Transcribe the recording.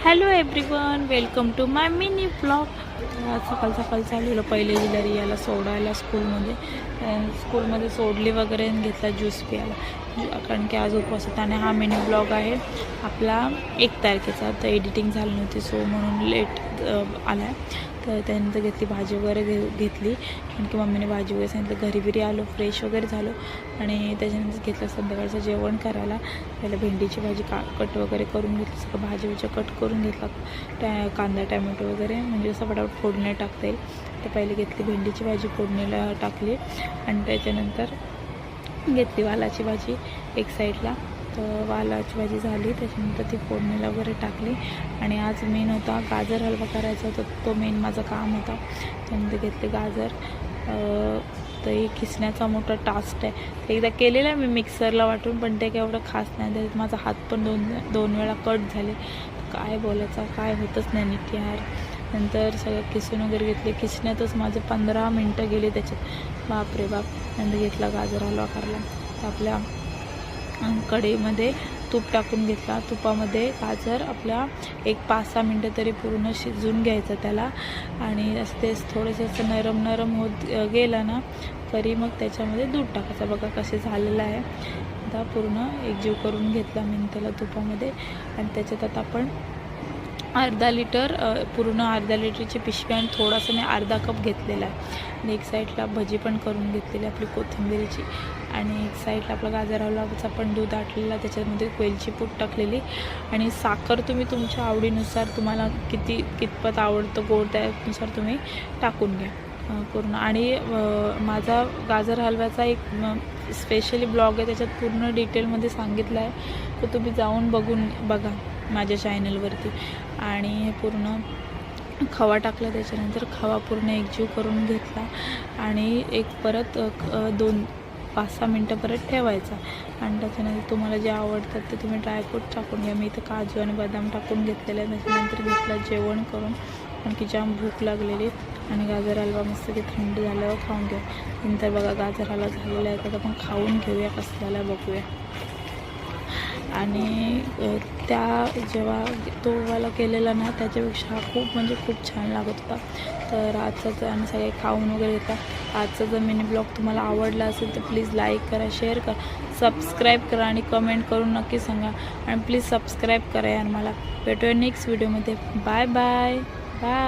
Hello everyone, welcome to my mini blog. सकाळ सकाळ चाललेलं पहिले जिलरी याला सोडायला स्कूलमध्ये सोडली वगैरे आणि घेतला ज्यूस प्यायला, कारण की आज उपवास होता. आणि हा मिनी ब्लॉग आहे आपला 1 तारखेचा. तर एडिटिंग झाली नव्हती सो म्हणून लेट आला. तर त्यानंतर घेतली भाजी वगैरे घेतली, कारण की मम्मीने भाजी वगैरे सांगितलं. घरी बिरी आलो, फ्रेश वगैरे झालो आणि त्याच्यानंतर घेतलं संध्याकाळचं जेवण करायला. पहिलं भेंडीची भाजी कट वगैरे करून घेतली, सगळं भाजीचं कट करून घेतला. कांदा टॅमॅटो वगैरे म्हणजे असं पटापट फोडणी टाकता येईल. तर पहिले घेतली भेंडीची भाजी, फोडणीला टाकली आणि त्याच्यानंतर घेतली वालाची भाजी एक साईडला. तर वालाची भाजी झाली, त्याच्यानंतर ती फोडणीला वगैरे टाकली. आणि आज मेन होता गाजर हलवा करायचा होता, तो मेन माझा काम होता. त्यानंतर घेतले गाजर. तर हे खिसण्याचा मोठा टास्क आहे. एकदा केलेला आहे मी मिक्सरला वाटून, पण ते काय एवढं खास नाही. त्याच्यात माझा हात पण दोन वेळा कट झाले. काय बोलायचं, काय होतच नाही नीट यार. नंतर सगळं किसून वगैरे घेतले. किसण्यातच माझे 15 मिनटं गेले त्याच्यात, बापरे बाप. नंतर घेतला गाजर हलवा करायला. तर आपल्या कढईमध्ये तूप टाकून घेतला. तुपामध्ये गाजर आपल्या एक 5-6 मिनटं तरी पूर्ण शिजून घ्यायचं त्याला. आणि असं ते थोडंसं असं नरम होत गेलं ना तरी मग त्याच्यामध्ये दूध टाकायचं. बघा कसे झालेलं आहे. आता पूर्ण एकजीव करून घेतला मी त्याला तुपामध्ये. आणि त्याच्यात आता आपण अर्धा लिटरची पिशवी आणि थोडासा मी अर्धा कप घेतलेला आहे. आणि एक साईडला भजी पण करून घेतलेली आपली कोथिंबीरची. आणि एक साईडला आपला गाजर हलवाचा पण दूध आटलेला, त्याच्यामध्ये वेलची पूड टाकलेली. आणि साखर तुम्ही तुमच्या आवडीनुसार, तुम्हाला कितपत आवडतं गोड त्यानुसार तुम्ही टाकून घ्या पूर्ण. आणि माझा गाजर हलव्याचा एक स्पेशली ब्लॉग आहे, त्याच्यात पूर्ण डिटेलमध्ये सांगितलं आहे. तर तुम्ही जाऊन बघा माझ्या चॅनलवरती. आणि हे पूर्ण खवा टाकला, त्याच्यानंतर खवा पूर्ण एकजीव करून घेतला. आणि एक परत 5-6 मिनटं परत ठेवायचा. आणि त्याच्यानंतर तुम्हाला जे आवडतात ते तुम्ही ड्रायफ्रूट टाकून घ्या. मी इथं काजू आणि बदाम टाकून घेतलेलं आहे. त्याच्यानंतर घेतलं जेवण करून, कारण की जाम भूक लागलेली. आणि गाजर हलवा मस्त की थंड झाल्यावर खाऊन घ्या. नंतर बघा गाजर हलवा झालेला आहे, तर आपण खाऊन घेऊया कसं झाला बघूया. आणि जेव्हा तो वाला केलेला ना त्याच्यापेक्षा हा खूप छान लागत होता. तर आजचाच आणि सगळे खाऊन वगैरे येतात. आजचा जर मिनी ब्लॉग तुम्हाला आवडला असेल तर प्लीज लाईक करा, शेअर करा, सबस्क्राईब करा आणि कमेंट करून नक्की सांगा. आणि प्लीज सबस्क्राईब करा यार मला. भेटूया नेक्स्ट व्हिडिओमध्ये. Bye bye bye.